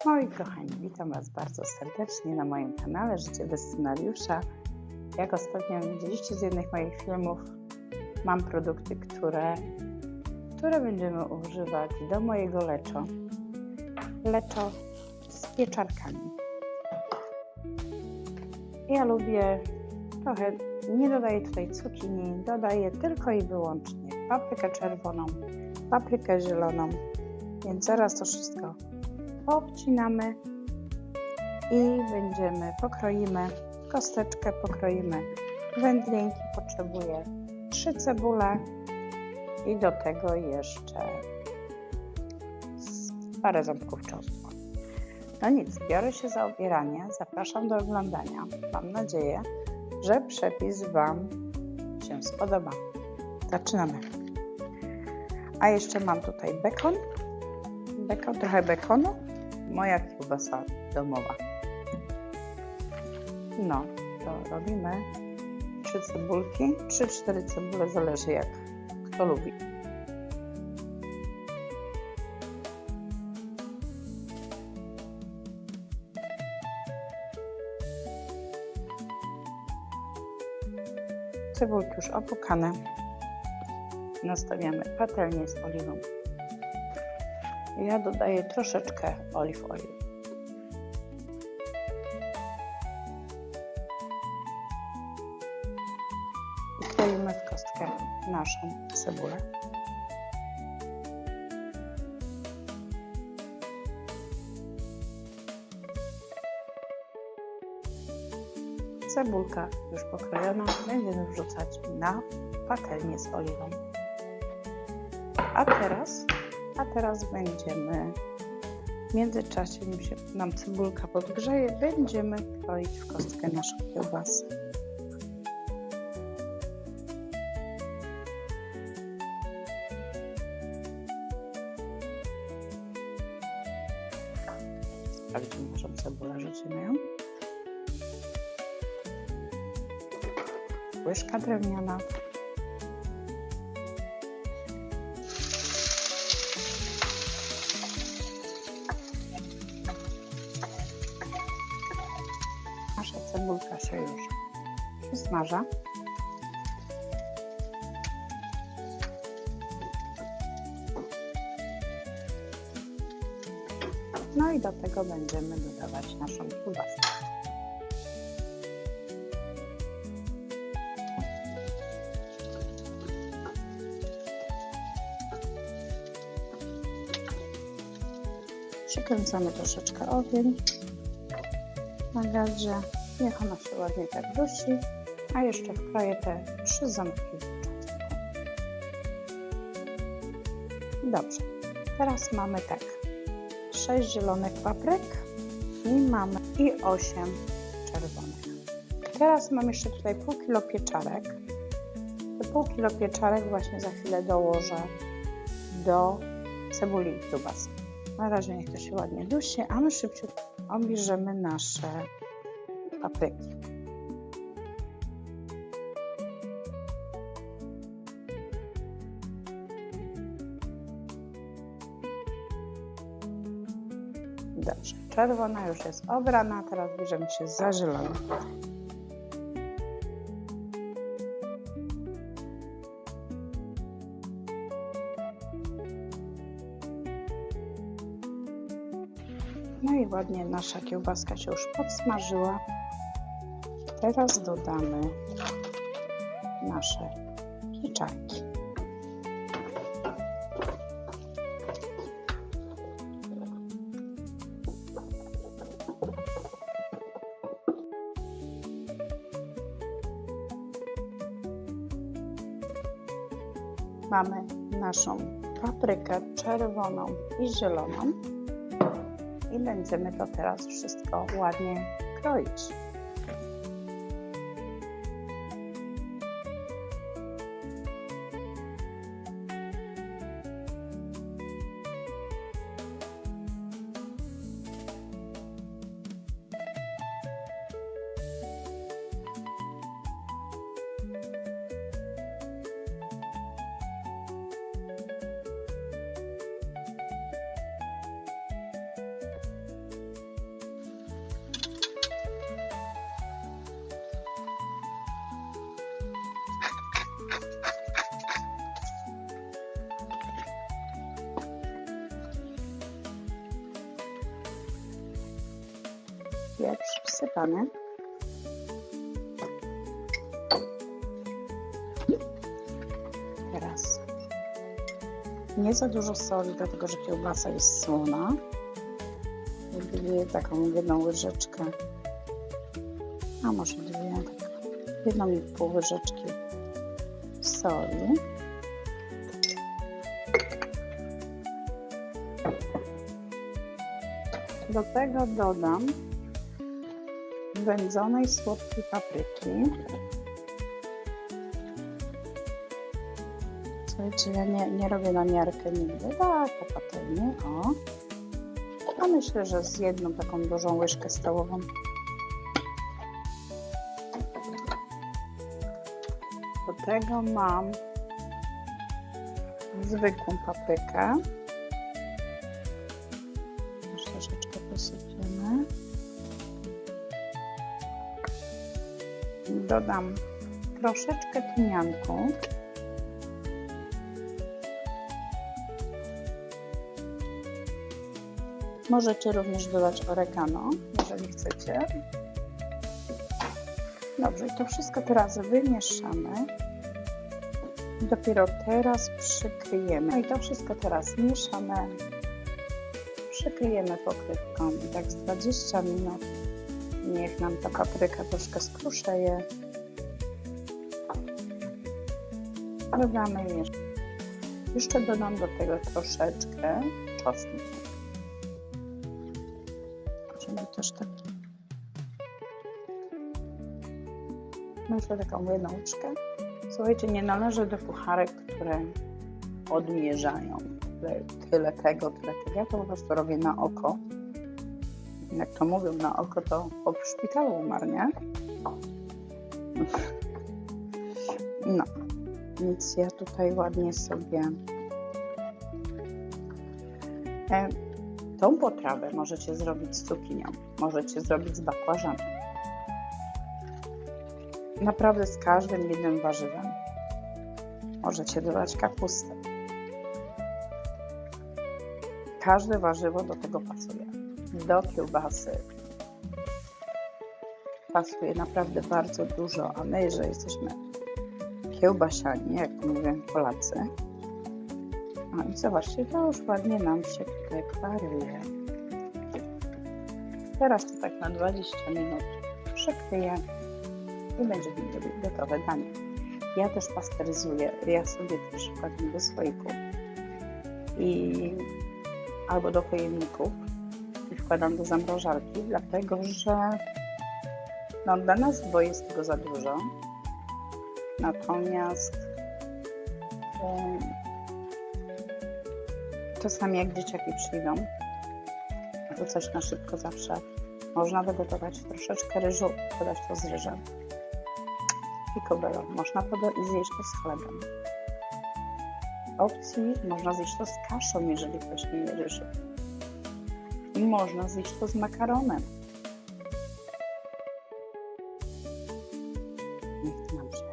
Moi kochani, witam Was bardzo serdecznie na moim kanale Życie bez scenariusza. Jak ostatnio widzieliście z jednych moich filmów, mam produkty, które będziemy używać do mojego leczo. Leczo z pieczarkami. Ja lubię trochę, nie dodaję tutaj cukinii, dodaję tylko i wyłącznie paprykę czerwoną, paprykę zieloną, więc zaraz to wszystko obcinamy i pokroimy kosteczkę, pokroimy wędlinki, potrzebuję 3 cebule i do tego jeszcze parę ząbków czosnku. No nic, biorę się za obieranie, zapraszam do oglądania. Mam nadzieję, że przepis Wam się spodoba. Zaczynamy. A jeszcze mam tutaj bekon, trochę bekonu, moja kiełbasa domowa. No, to robimy 3 cebulki, 3-4 cebule, zależy jak kto lubi. Cebulki już opłukane. Nastawiamy patelnię z oliwą. Ja dodaję troszeczkę olive oil. I kroimy w kostkę naszą cebulę. Cebulka już pokrojona będziemy wrzucać na patelnię z oliwą. A teraz będziemy, w międzyczasie, nim się nam cebulka podgrzeje, będziemy kroić w kostkę naszą kiełbasę. Sprawdzimy naszą cebulę, rzucimy ją. Łyżka drewniana. Nasza cebulka się już przysmaża. No i do tego będziemy dodawać naszą kiełbasę. Przykręcamy troszeczkę ogień na gazie, niech ona się ładnie tak dusi, a jeszcze wkroję te 3 ząbki czosnku. Dobrze, teraz mamy tak, 6 zielonych papryk i 8 czerwonych. Teraz mam jeszcze tutaj pół kilo pieczarek. Te pół kilo pieczarek właśnie za chwilę dołożę do cebuli i kiełbasy. Na razie niech to się ładnie dusi, a my szybciutko obierzemy nasze papryki. Dobrze, czerwona już jest obrana, teraz bierzemy się za zieloną. No i ładnie nasza kiełbaska się już podsmażyła. Teraz dodamy nasze pieczarki. Mamy naszą paprykę czerwoną i zieloną. I będziemy to teraz wszystko ładnie kroić. pieprz wsypany. Teraz nie za dużo soli, dlatego że kiełbasa jest słona. Wybiję taką jedną łyżeczkę, a może dwie, tak, 1,5 łyżeczki soli. Do tego dodam wędzonej słodkiej papryki. Słuchajcie, ja nie robię na miarkę nigdy, tak, opatrnie, o. A myślę, że z jedną taką dużą łyżkę stołową. Do tego mam zwykłą paprykę. Troszeczkę posypiemy. Dodam troszeczkę tymianku. Możecie również dodać oregano, jeżeli chcecie. Dobrze, i to wszystko teraz wymieszamy. Dopiero teraz przykryjemy. No i to wszystko teraz mieszamy. Przykryjemy pokrywką i tak z 20 minut. Niech nam ta papryka troszkę skruszeje. Dodamy jeszcze dodam do tego troszeczkę czosnku. Żeby też tak. Myślę taką jedną łyżkę. Słuchajcie, nie należy do pucharek, które odmierzają tyle tego. Ja to po prostu robię na oko. Jak to mówią na oko, to po szpitalu umarł, nie? No, więc ja tutaj ładnie sobie tą potrawę możecie zrobić z cukinią, możecie zrobić z bakłażanem. Naprawdę z każdym jednym warzywem. Możecie dodać kapustę. Każde warzywo do tego pasuje. Do kiełbasy pasuje naprawdę bardzo dużo, a my, że jesteśmy kiełbasiani, jak mówią Polacy. No i zobaczcie, to już ładnie nam się tutaj klaruje. Teraz to tak na 20 minut przykryję i będzie gotowe danie. Ja też pasteryzuję, ja sobie też wkładam do słoików albo do pojemników i wkładam do zamrażarki, dlatego że no, dla nas dwoje jest tego za dużo. Natomiast czasami jak dzieciaki przyjdą, to coś na szybko zawsze można wygotować troszeczkę ryżu, podać to z ryżem i kobelą. Można zjeść to z chlebem. W opcji można zjeść to z kaszą, jeżeli ktoś nie je ryżu. I można zjeść to z makaronem. Niech nam się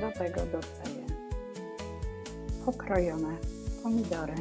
do tego dodaję pokrojone pomidory.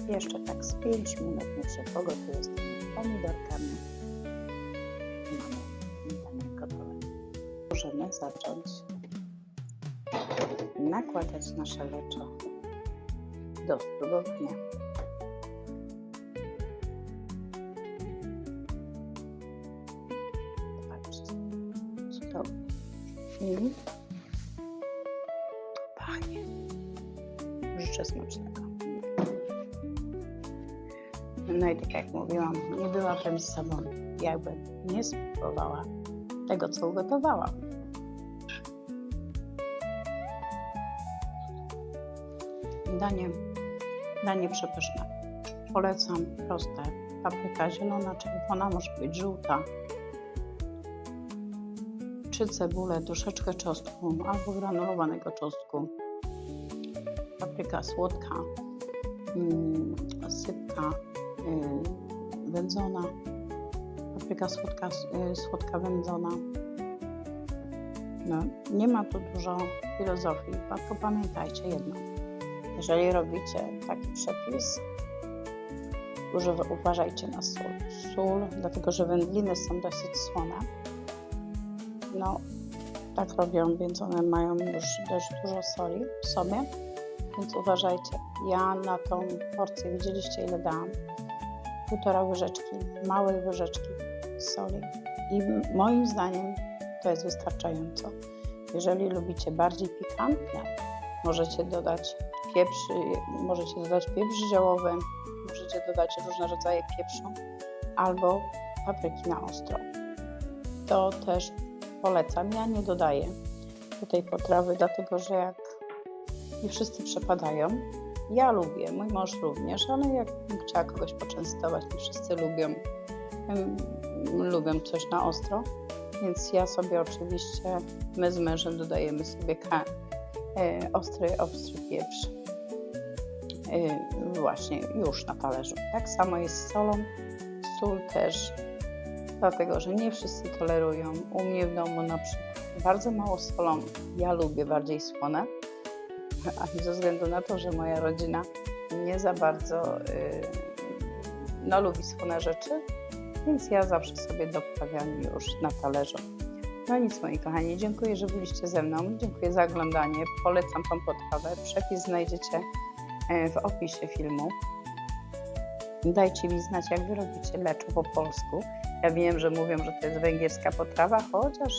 Jeszcze tak z 5 minut niech się pogotuje z tymi pomidorkami. I mamy danie gotowe. Możemy zacząć nakładać nasze leczo do spróbowania. Patrzcie, cudownie. I pachnie. Życzę smacznego. No i tak jak mówiłam, nie byłabym z sobą, jakbym nie spróbowała tego, co ugotowałam. Danie przepyszne. Polecam, proste. Papryka zielona, czerwona, może być żółta. 3 cebule, troszeczkę czosnku albo granulowanego czosnku. Papryka słodka, sypka wędzona. Papryka słodka wędzona. No, nie ma tu dużo filozofii, tylko pamiętajcie jedno. Jeżeli robicie taki przepis, uważajcie na sól. Sól, dlatego że wędliny są dosyć słone. No, tak robią, więc one mają już dość dużo soli w sobie, więc uważajcie. Ja na tą porcję, widzieliście ile dałam? 1,5 łyżeczki, małej łyżeczki soli. I moim zdaniem to jest wystarczająco. Jeżeli lubicie bardziej pikantne, możecie dodać pieprz ziołowy, możecie dodać różne rodzaje pieprzu albo papryki na ostro. To też polecam. Ja nie dodaję do tej potrawy, dlatego że jak nie wszyscy przepadają, ja lubię, mój mąż również, ale jakbym chciała kogoś poczęstować, nie wszyscy lubią coś na ostro, więc ja sobie oczywiście, my z mężem dodajemy sobie ostry pieprz właśnie już na talerzu. Tak samo jest z solą. Sól też, dlatego że nie wszyscy tolerują. U mnie w domu na przykład bardzo mało solą. Ja lubię bardziej słone, a ze względu na to, że moja rodzina nie za bardzo lubi słone rzeczy, więc ja zawsze sobie doprawiam już na talerzu. No nic, moi kochani, dziękuję, że byliście ze mną. Dziękuję za oglądanie. Polecam tą potrawę. Przepis znajdziecie w opisie filmu. Dajcie mi znać, jak wy robicie leczo po polsku. Ja wiem, że mówią, że to jest węgierska potrawa, chociaż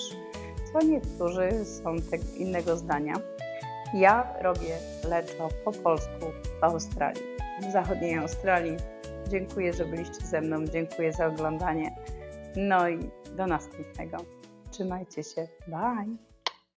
co niektórzy są innego zdania. Ja robię leczo po polsku w Australii, w zachodniej Australii. Dziękuję, że byliście ze mną. Dziękuję za oglądanie. No i do następnego. Trzymajcie się. Bye!